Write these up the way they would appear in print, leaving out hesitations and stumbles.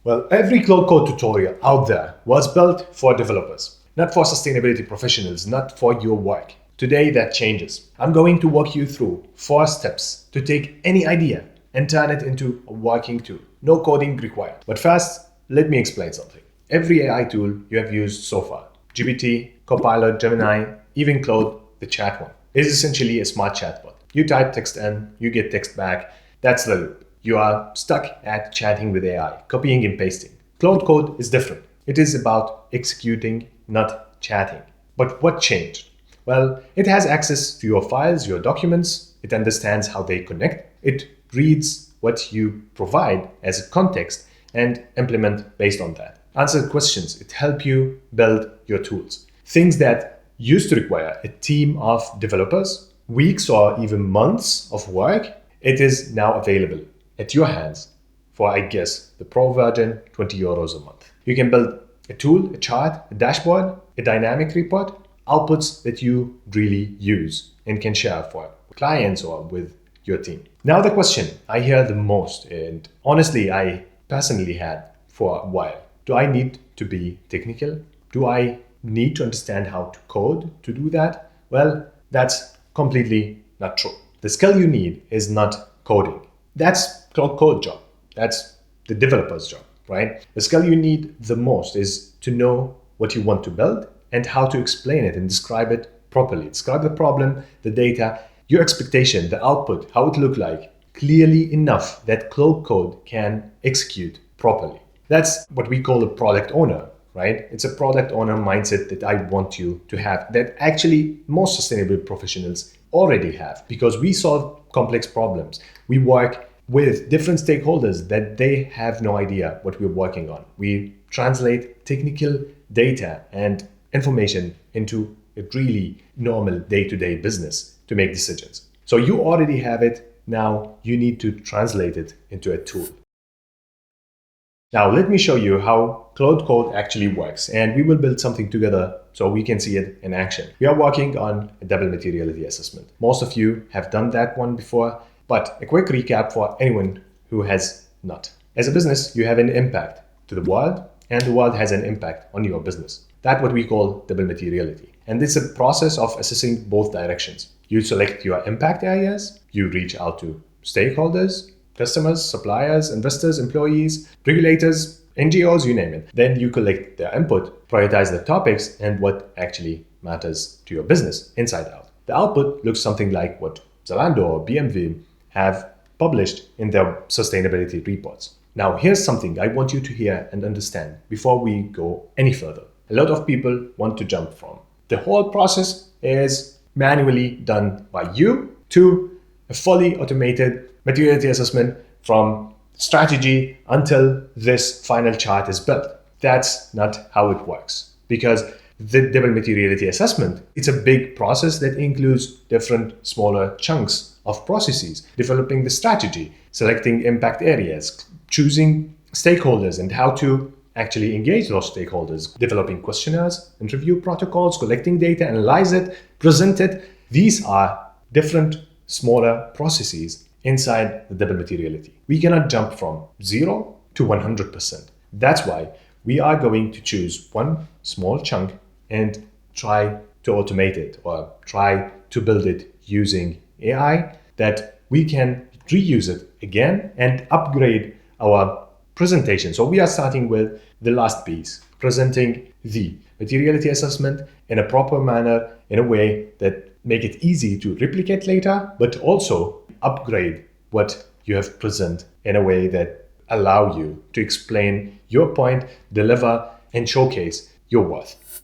Well, every Claude Code tutorial out there was built for developers, not for sustainability professionals, not for your work. Today that changes. I'm going to walk you through 4 steps to take any idea and turn it into a working tool. No coding required. But first, let me explain something. Every AI tool you have used so far, GPT, Copilot, Gemini, even Claude, the chat one, is essentially a smart chatbot. You type text in, you get text back. That's the loop. You are stuck at chatting with AI, copying and pasting. Claude Code is different. It is about executing, not chatting. But what changed? Well, it has access to your files, your documents. It understands how they connect. It reads what you provide as a context and implement based on that. Answer questions. It helps you build your tools. Things that used to require a team of developers, weeks or even months of work, it is now available at your hands for, I guess, the pro version, €20 a month. You can build a tool, a chart, a dashboard, a dynamic report, outputs that you really use and can share for clients or with your team. Now the question I hear the most, and honestly I personally had for a while, do I need to be technical? Do I need to understand how to code to do that? Well, that's completely not true. The skill you need is not coding. That's Claude Code job. That's the developer's job, right? The skill you need the most is to know what you want to build and how to explain it and describe it properly. Describe the problem, the data, your expectation, the output, how it look like, clearly enough that Claude Code can execute properly. That's what we call a product owner, right? It's a product owner mindset that I want you to have, that actually most sustainability professionals already have, because we solve complex problems. We work with different stakeholders that they have no idea what we're working on. We translate technical data and information into a really normal day-to-day business to make decisions. So you already have it. Now you need to translate it into a tool. Now let me show you how Claude Code actually works, and we will build something together so we can see it in action. We are working on a double materiality assessment. Most of you have done that one before, but a quick recap for anyone who has not. As a business, you have an impact to the world, and the world has an impact on your business. That's what we call double materiality. And it's a process of assessing both directions. You select your impact areas, you reach out to stakeholders, customers, suppliers, investors, employees, regulators, NGOs, you name it. Then you collect their input, prioritize the topics and what actually matters to your business inside out. The output looks something like what Zalando or BMW have published in their sustainability reports. Now, here's something I want you to hear and understand before we go any further. A lot of people want to jump from the whole process is manually done by you to a fully automated materiality assessment from strategy until this final chart is built. That's not how it works, because the double materiality assessment, it's a big process that includes different smaller chunks of processes, developing the strategy, selecting impact areas, choosing stakeholders and how to actually engage those stakeholders, developing questionnaires, interview protocols, collecting data, analyze it, present it. These are different smaller processes inside the double materiality. We cannot jump from 0 to 100%. That's why we are going to choose one small chunk and try to automate it or try to build it using AI, that we can reuse it again and upgrade our presentation. So we are starting with the last piece, presenting the materiality assessment in a proper manner, in a way that make it easy to replicate later, but also upgrade what you have present in a way that allow you to explain your point, deliver, and showcase your worth.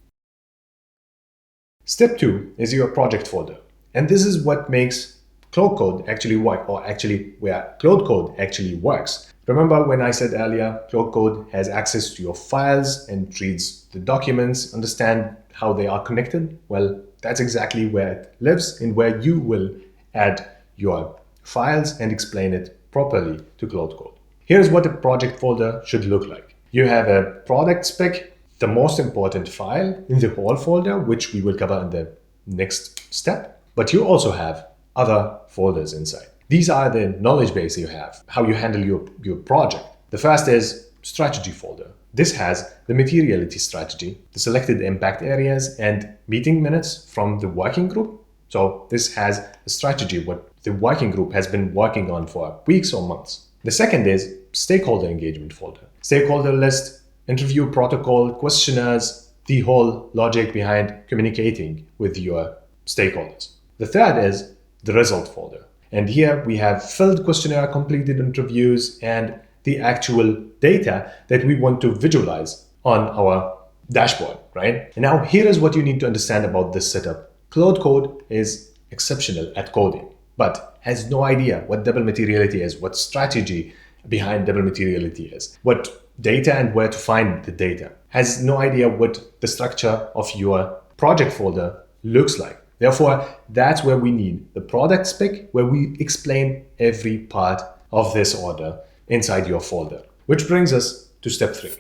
Step 2 is your project folder. And this is what makes Claude Code actually work, or actually where Claude Code actually works. Remember when I said earlier, Claude Code has access to your files and reads the documents, understand how they are connected? Well, that's exactly where it lives and where you will add your files and explain it properly to Claude Code. Here's what a project folder should look like. You have a product spec, the most important file in the whole folder, which we will cover in the next step. But you also have other folders inside. These are the knowledge base you have, how you handle your project. The first is strategy folder. This has the materiality strategy, the selected impact areas, and meeting minutes from the working group. So this has a strategy what the working group has been working on for weeks or months. The second is stakeholder engagement folder. Stakeholder list, interview protocol, questionnaires, the whole logic behind communicating with your stakeholders. The third is the result folder. And here we have filled questionnaire, completed interviews, and the actual data that we want to visualize on our dashboard, right? And now here is what you need to understand about this setup. Claude Code is exceptional at coding, but has no idea what double materiality is, what strategy behind double materiality is, what data and where to find the data, has no idea what the structure of your project folder looks like. Therefore, that's where we need the product spec, where we explain every part of this order inside your folder, which brings us to step 3.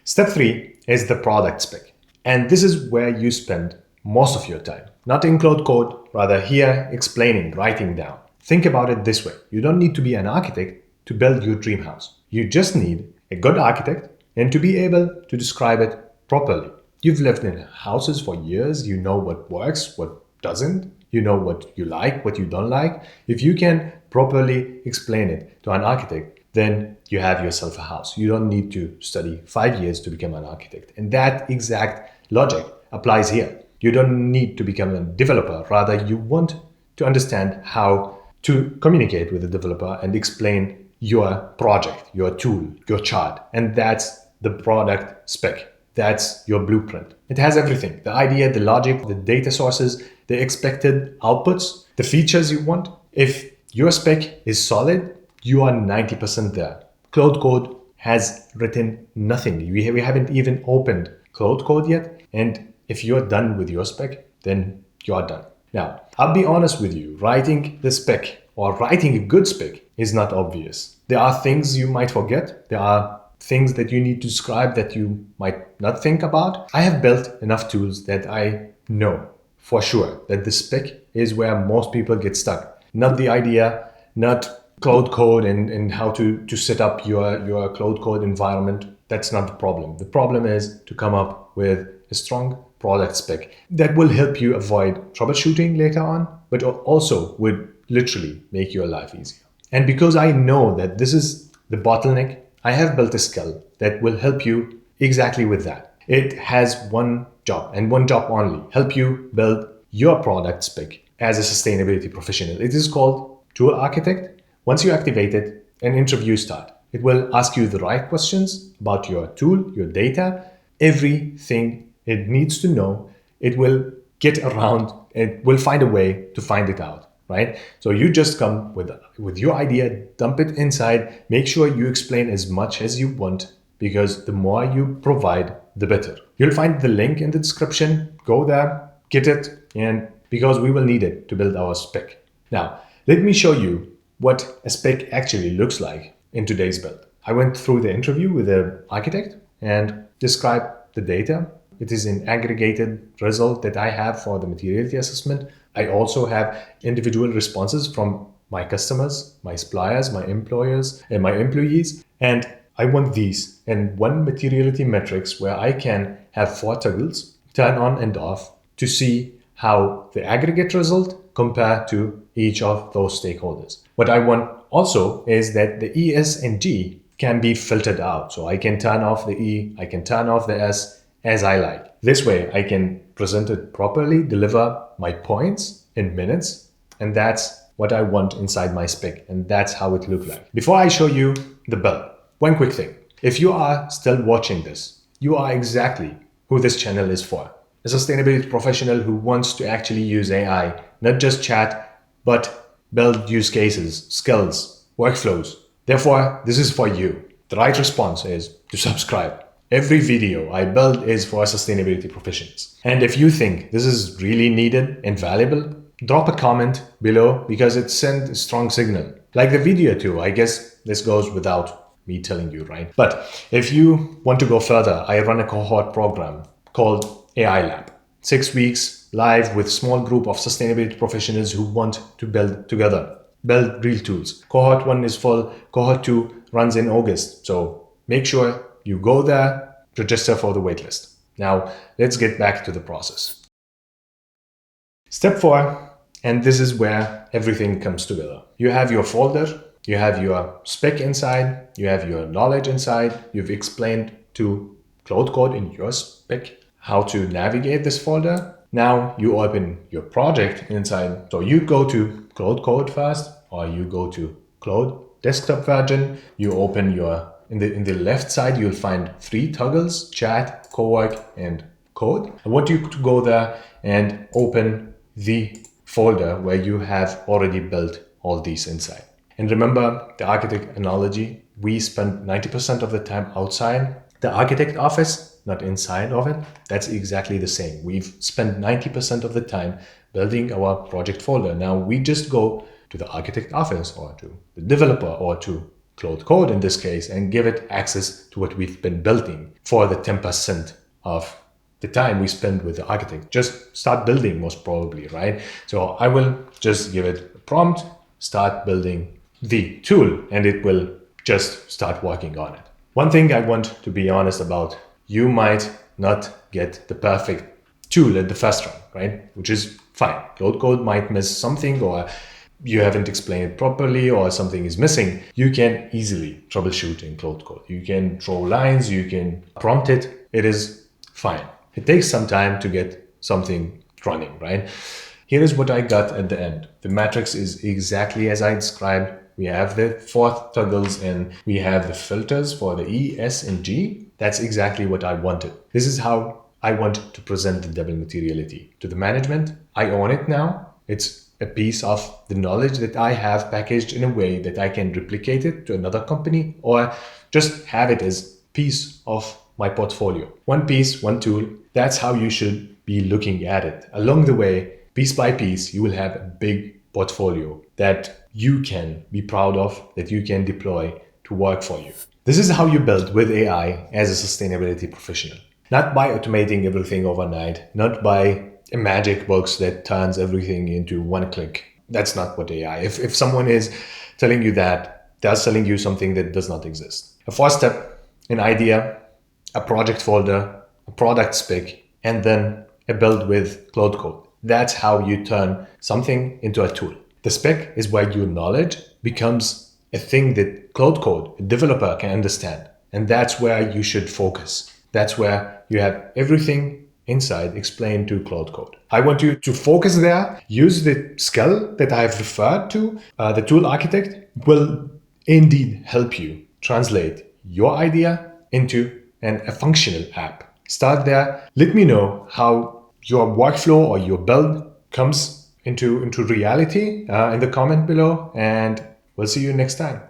Step 3 is the product spec. And this is where you spend most of your time. Not in Claude Code, rather here explaining, writing down. Think about it this way. You don't need to be an architect to build your dream house. You just need a good architect and to be able to describe it properly. You've lived in houses for years. You know what works, what doesn't. You know what you like, what you don't like. If you can properly explain it to an architect, then you have yourself a house. You don't need to study 5 years to become an architect. And that exact logic applies here. You don't need to become a developer. Rather, you want to understand how to communicate with the developer and explain your project, your tool, your chart. And that's the product spec. That's your blueprint. It has everything: the idea, the logic, the data sources, the expected outputs, the features you want. If your spec is solid, you are 90% there. Claude Code has written nothing. We haven't even opened Claude Code yet. And if you're done with your spec, then you're done. Now, I'll be honest with you, writing the spec or writing a good spec is not obvious. There are things you might forget. There are things that you need to describe that you might not think about. I have built enough tools that I know for sure that the spec is where most people get stuck. Not the idea, not Claude Code and how to set up your Claude Code environment. That's not the problem. The problem is to come up with a strong product spec that will help you avoid troubleshooting later on, but also would literally make your life easier. And because I know that this is the bottleneck, I have built a skill that will help you exactly with that. It has one job and one job only: help you build your product spec as a sustainability professional. It is called Tool Architect. Once you activate it, an interview starts. It will ask you the right questions about your tool, your data, everything it needs to know. It will get around, it will find a way to find it out. Right? So you just come with your idea, dump it inside, make sure you explain as much as you want, because the more you provide, the better. You'll find the link in the description. Go there, get it, and because we will need it to build our spec. Now, let me show you what a spec actually looks like in today's build. I went through the interview with the architect and described the data. It is an aggregated result that I have for the materiality assessment. I also have individual responses from my customers, my suppliers, my employers, and my employees. And I want these in one materiality matrix where I can have 4 toggles, turn on and off, to see how the aggregate result compare to each of those stakeholders. What I want also is that the E, S, and G can be filtered out. So I can turn off the E, I can turn off the S as I like. This way I can present it properly, deliver my points in minutes, and that's what I want inside my spec, and that's how it looks like. Before I show you the build, one quick thing. If you are still watching this, you are exactly who this channel is for. A sustainability professional who wants to actually use AI, not just chat, but build use cases, skills, workflows. Therefore, this is for you. The right response is to subscribe. Every video I build is for sustainability professionals. And if you think this is really needed and valuable, drop a comment below, because it sends a strong signal. Like the video too, I guess this goes without me telling you, right? But if you want to go further, I run a cohort program called AI Lab. 6 weeks live with small group of sustainability professionals who want to build together. build real tools. Cohort 1 is full, Cohort 2 runs in August. So make sure you go there, register for the waitlist. Now, let's get back to the process. Step 4, and this is where everything comes together. You have your folder, you have your spec inside, you have your knowledge inside. You've explained to Claude Code in your spec how to navigate this folder. Now you open your project inside. So you go to Claude Code first, or you go to Claude desktop version. You open your, in the left side, you'll find 3 toggles: chat, cowork, and code. I want you to go there and open the folder where you have already built all these inside. And remember the architect analogy, we spend 90% of the time outside the architect office, not inside of it. That's exactly the same. We've spent 90% of the time building our project folder. Now we just go to the architect office or to the developer or to Claude Code in this case and give it access to what we've been building for the 10% of the time we spend with the architect. Just start building, most probably, right? So I will just give it a prompt, start building the tool, and it will just start working on it. One thing I want to be honest about, you might not get the perfect tool at the first run, right? Which is fine. Claude Code might miss something, or you haven't explained it properly, or something is missing. You can easily troubleshoot in Claude Code. You can draw lines, you can prompt it. It is fine. It takes some time to get something running, right? Here is what I got at the end. The matrix is exactly as I described. We have the 4 toggles and we have the filters for the E, S, and G. That's exactly what I wanted. This is how I want to present the double materiality to the management. I own it now. It's a piece of the knowledge that I have packaged in a way that I can replicate it to another company or just have it as piece of my portfolio. One piece, one tool. That's how you should be looking at it. Along the way, piece by piece, you will have a big portfolio that you can be proud of, that you can deploy to work for you. This is how you build with AI as a sustainability professional. Not by automating everything overnight, not by a magic box that turns everything into one click. That's not what AI. If someone is telling you that, they're selling you something that does not exist. A 4-step, an idea, a project folder, a product spec, and then a build with Claude Code. That's how you turn something into a tool. The spec is where your knowledge becomes a thing that Claude Code, a developer, can understand. And that's where you should focus. That's where you have everything inside explained to Claude Code. I want you to focus there. Use the skill that I have referred to. The tool architect will indeed help you translate your idea into a functional app. Start there. Let me know how your workflow or your build comes into reality in the comment below, and we'll see you next time.